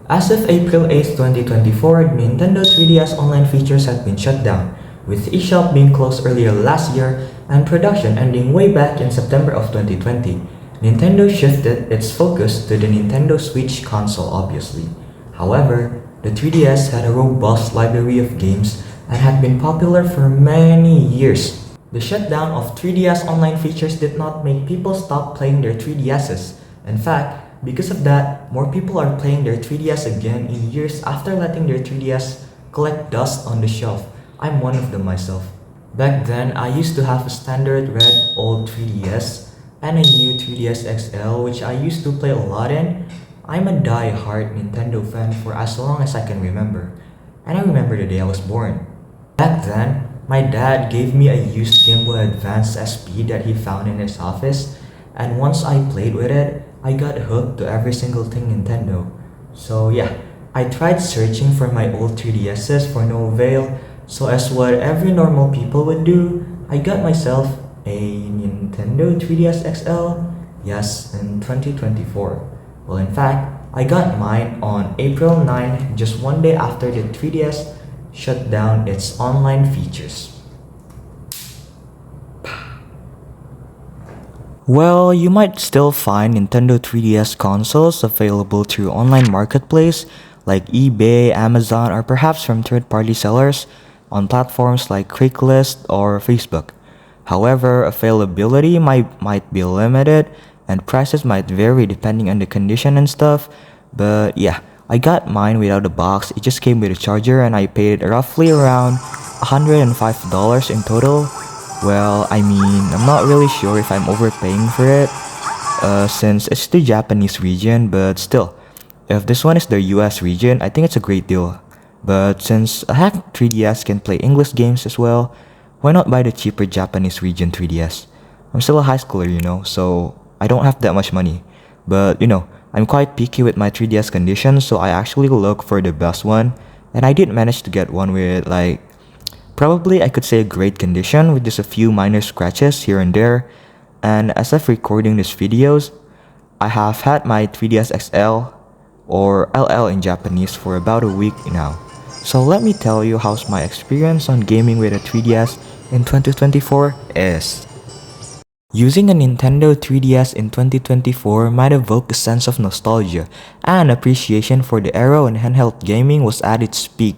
As of April 8, 2024, Nintendo 3DS online features have been shut down, with eShop being closed earlier last year and production ending way back in September of 2020. Nintendo shifted its focus to the Nintendo Switch console, obviously. However, the 3DS had a robust library of games and had been popular for many years. The shutdown of 3DS online features did not make people stop playing their 3DSs. In fact, because of that, more people are playing their 3DS again in years after letting their 3DS collect dust on the shelf. I'm one of them myself. Back then, I used to have a standard red old 3DS and a new 3DS XL which I used to play a lot in. I'm a die-hard Nintendo fan for as long as I can remember. And I remember the day I was born. Back then, my dad gave me a used Game Boy Advance SP that he found in his office, and once I played with it, I got hooked to every single thing Nintendo. So yeah, I tried searching for my old 3DSs for no avail, so as what every normal people would do, I got myself a Nintendo 3DS XL, yes, in 2024. Well, in fact, I got mine on April 9, just one day after the 3DS shut down its online features. Well, you might still find Nintendo 3DS consoles available through online marketplace like eBay, Amazon, or perhaps from third-party sellers on platforms like Craigslist or Facebook. However, availability might be limited and prices might vary depending on the condition and stuff. But yeah, I got mine without a box. It just came with a charger and I paid roughly around $105 in total. Well, I mean, I'm not really sure if I'm overpaying for it, since it's the Japanese region, but still, if this one is the US region, I think it's a great deal. But since I have 3DS can play English games as well, why not buy the cheaper Japanese region 3DS? I'm still a high schooler, so I don't have that much money. But I'm quite picky with my 3DS condition, so I actually look for the best one, and I did manage to get one with probably I could say a great condition with just a few minor scratches here and there. And as of recording these videos, I have had my 3DS XL or LL in Japanese for about a week now. So let me tell you how's my experience on gaming with a 3DS in 2024 is. Using a Nintendo 3DS in 2024 might evoke a sense of nostalgia and appreciation for the era when handheld gaming was at its peak.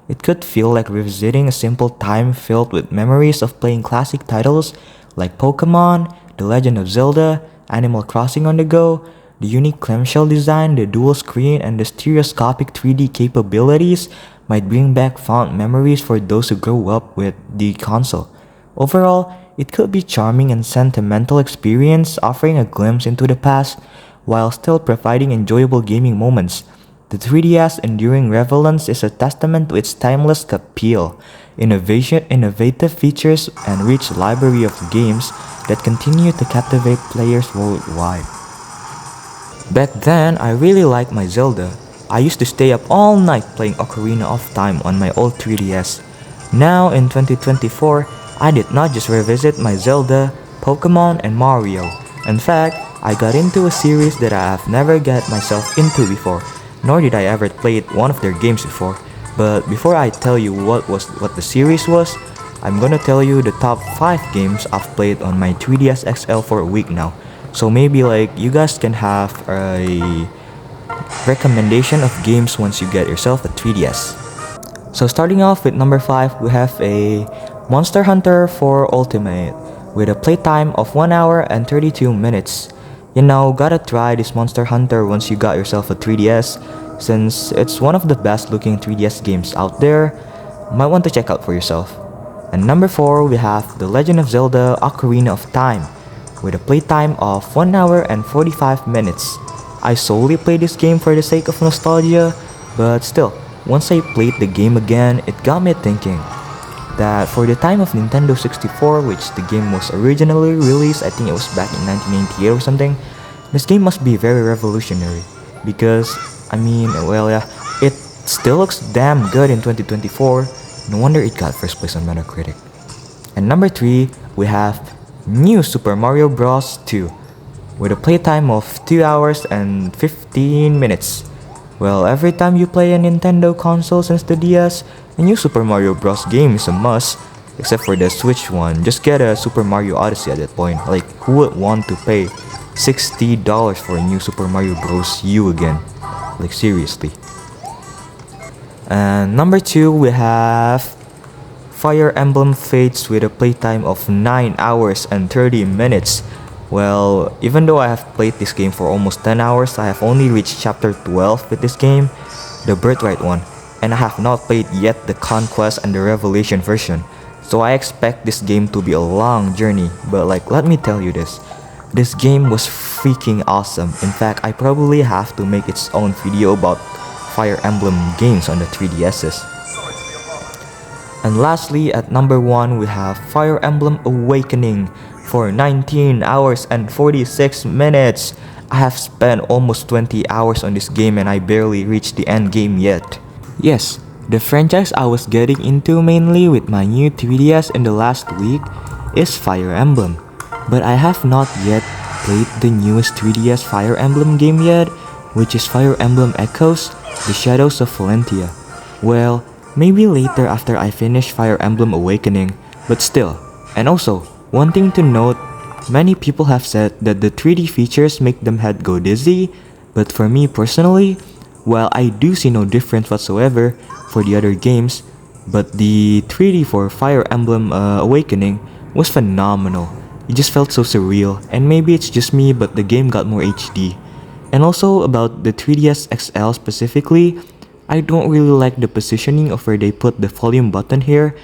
It could feel like revisiting a simple time filled with memories of playing classic titles like Pokemon, The Legend of Zelda, Animal Crossing on the go. The unique clamshell design, the dual screen, and the stereoscopic 3D capabilities might bring back fond memories for those who grew up with the console. Overall, it could be charming and sentimental experience, offering a glimpse into the past while still providing enjoyable gaming moments. The 3DS enduring relevance is a testament to its timeless appeal, innovative features, and rich library of games that continue to captivate players worldwide. Back then, I really liked my Zelda. I used to stay up all night playing Ocarina of Time on my old 3DS. Now, in 2024, I did not just revisit my Zelda, Pokemon, and Mario. In fact, I got into a series that I have never got myself into before, nor did I ever play one of their games before. But before I tell you what the series was, I'm gonna tell you the top 5 games I've played on my 3DS XL for a week now. So maybe you guys can have a recommendation of games once you get yourself a 3DS. So starting off with number 5, we have a Monster Hunter 4 Ultimate with a playtime of 1 hour and 32 minutes. Gotta try this Monster Hunter once you got yourself a 3DS, since it's one of the best looking 3DS games out there. Might want to check out for yourself. And number 4, we have The Legend of Zelda Ocarina of Time with a playtime of 1 hour and 45 minutes. I solely played this game for the sake of nostalgia, but still, once I played the game again, it got me thinking that for the time of Nintendo 64, which the game was originally released, I think it was back in 1998 or something, this game must be very revolutionary because, it still looks damn good in 2024. No wonder it got first place on Metacritic. And number 3, we have New Super Mario Bros. 2 with a playtime of 2 hours and 15 minutes. Well, every time you play a Nintendo console since the DS, a new Super Mario Bros. Game is a must, except for the Switch one. Just get a Super Mario Odyssey at that point. Like, who would want to pay $60 for a new Super Mario Bros. U again? Like, seriously. And number 2, we have Fire Emblem Fates with a playtime of 9 hours and 30 minutes. Well, even though I have played this game for almost 10 hours, I have only reached chapter 12 with this game, the Birthright one, and I have not played yet the Conquest and the Revelation version. So I expect this game to be a long journey, but like, let me tell you this game was freaking awesome. In fact, I probably have to make its own video about Fire Emblem games on the 3DSs. And lastly, at number 1, we have Fire Emblem Awakening for 19 hours and 46 minutes. I have spent almost 20 hours on this game and I barely reached the end game yet. Yes, the franchise I was getting into mainly with my new 3DS in the last week is Fire Emblem. But I have not yet played the newest 3DS Fire Emblem game yet, which is Fire Emblem Echoes, The Shadows of Valentia. Well, maybe later after I finish Fire Emblem Awakening, but still. And also, one thing to note, many people have said that the 3D features make them head go dizzy, but for me personally, while I do see no difference whatsoever for the other games, but the 3D for Fire Emblem Awakening was phenomenal. It just felt so surreal, and maybe it's just me, but the game got more HD. And also about the 3DS XL specifically, I don't really like the positioning of where they put the volume button here,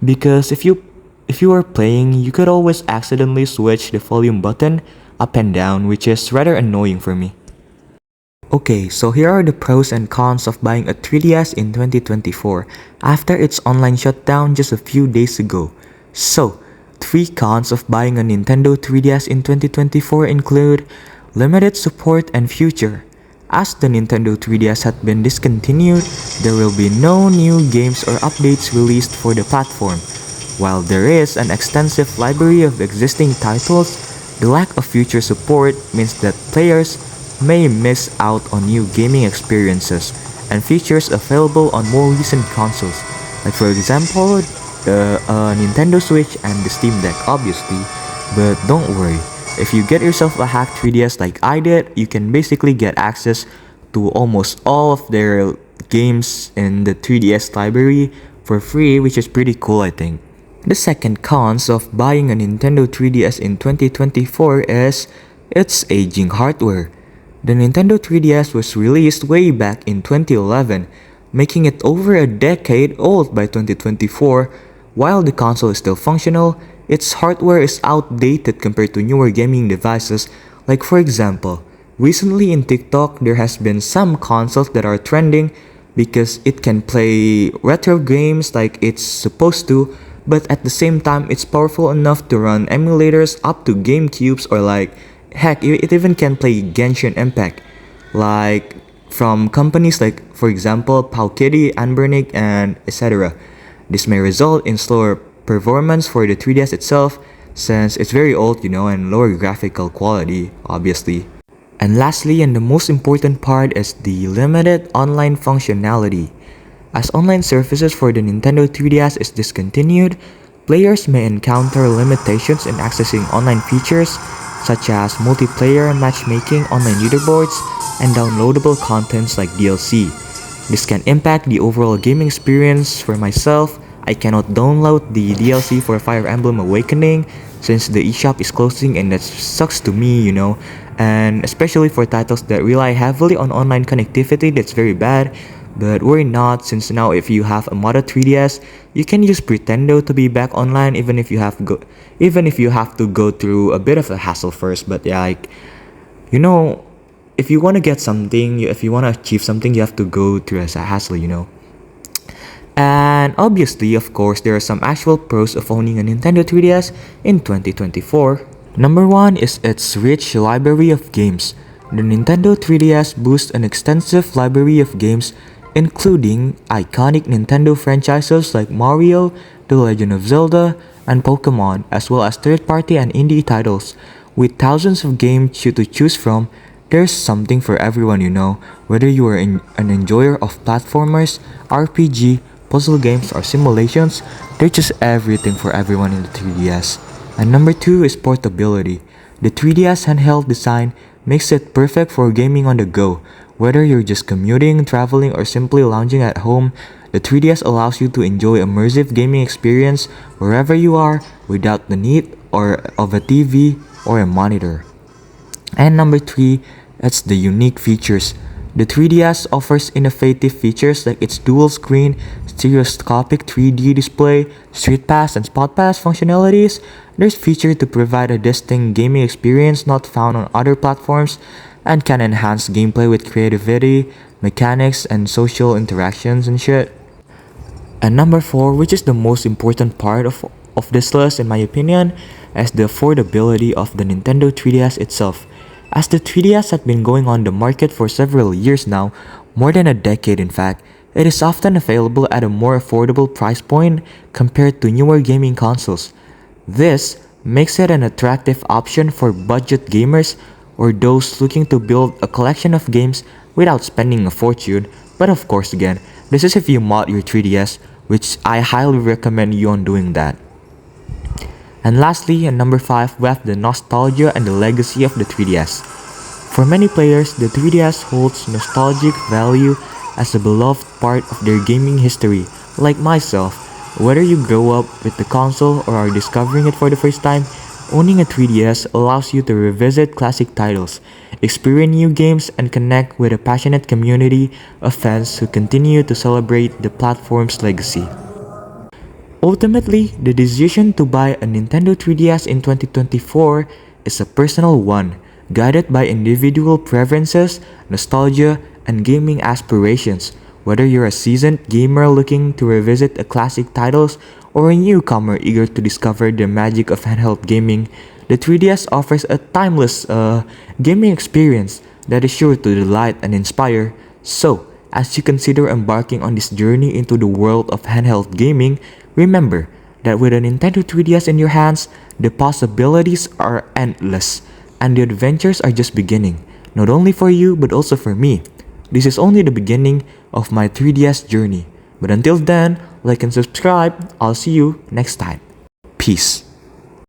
because if you are playing, you could always accidentally switch the volume button up and down, which is rather annoying for me. Okay, so here are the pros and cons of buying a 3DS in 2024 after its online shutdown just a few days ago. So, 3 cons of buying a Nintendo 3DS in 2024 include limited support and future. As the Nintendo 3DS had been discontinued, there will be no new games or updates released for the platform. While there is an extensive library of existing titles, the lack of future support means that players may miss out on new gaming experiences and features available on more recent consoles, like for example, the Nintendo Switch and the Steam Deck obviously. But don't worry, if you get yourself a hacked 3DS like I did, you can basically get access to almost all of their games in the 3DS library for free, which is pretty cool, I think. The second cons of buying a Nintendo 3DS in 2024 is its aging hardware. The Nintendo 3DS was released way back in 2011, making it over a decade old by 2024. While the console is still functional, its hardware is outdated compared to newer gaming devices. Like for example, recently in TikTok there has been some consoles that are trending because it can play retro games like it's supposed to, but at the same time it's powerful enough to run emulators up to GameCubes, or like heck, it even can play Genshin Impact, like from companies like for example Powkiddy, Anbernic, and etc. This may result in slower performance for the 3DS itself since it's very old, and lower graphical quality, obviously. And lastly, and the most important part, is the limited online functionality. As online services for the Nintendo 3DS is discontinued, players may encounter limitations in accessing online features such as multiplayer, matchmaking, online leaderboards, and downloadable contents like DLC. This can impact the overall gaming experience. For myself, I cannot download the DLC for Fire Emblem Awakening since the eShop is closing, and that sucks to me, and especially for titles that rely heavily on online connectivity, that's very bad. But worry not, since now if you have a modded 3DS, you can use Pretendo to be back online even if you have to go through a bit of a hassle first. But yeah, like, if you want to get something, if you want to achieve something, you have to go through a hassle. And obviously, of course, there are some actual pros of owning a Nintendo 3DS in 2024. Number 1 is its rich library of games. The Nintendo 3DS boasts an extensive library of games, including iconic Nintendo franchises like Mario, The Legend of Zelda, and Pokemon, as well as third-party and indie titles. With thousands of games to choose from, There's something for everyone, whether you are an enjoyer of platformers, RPG, puzzle games, or simulations, there's just everything for everyone in the 3DS. And number 2 is portability. The 3DS handheld design makes it perfect for gaming on the go. Whether you're just commuting, traveling, or simply lounging at home, the 3DS allows you to enjoy immersive gaming experience wherever you are without the need of a TV or a monitor. And number 3, it's the unique features. The 3DS offers innovative features like its dual screen, stereoscopic 3D display, Street Pass and Spot Pass functionalities. There's feature to provide a distinct gaming experience not found on other platforms and can enhance gameplay with creativity, mechanics, and social interactions and shit. And number 4, which is the most important part of this list in my opinion, is the affordability of the Nintendo 3DS itself. As the 3DS has been going on the market for several years now, more than a decade in fact, it is often available at a more affordable price point compared to newer gaming consoles. This makes it an attractive option for budget gamers or those looking to build a collection of games without spending a fortune. But of course again, this is if you mod your 3DS, which I highly recommend you on doing that. And lastly, at number 5, we have the nostalgia and the legacy of the 3DS. For many players, the 3DS holds nostalgic value as a beloved part of their gaming history, like myself. Whether you grow up with the console or are discovering it for the first time, owning a 3DS allows you to revisit classic titles, experience new games, and connect with a passionate community of fans who continue to celebrate the platform's legacy. Ultimately, the decision to buy a Nintendo 3DS in 2024 is a personal one, guided by individual preferences, nostalgia, and gaming aspirations. Whether you're a seasoned gamer looking to revisit a classic titles or a newcomer eager to discover the magic of handheld gaming, the 3DS offers a timeless gaming experience that is sure to delight and inspire. So, as you consider embarking on this journey into the world of handheld gaming, remember that with a Nintendo 3DS in your hands, the possibilities are endless, and the adventures are just beginning, not only for you but also for me. This is only the beginning of my 3DS journey. But until then, like and subscribe. I'll see you next time. Peace.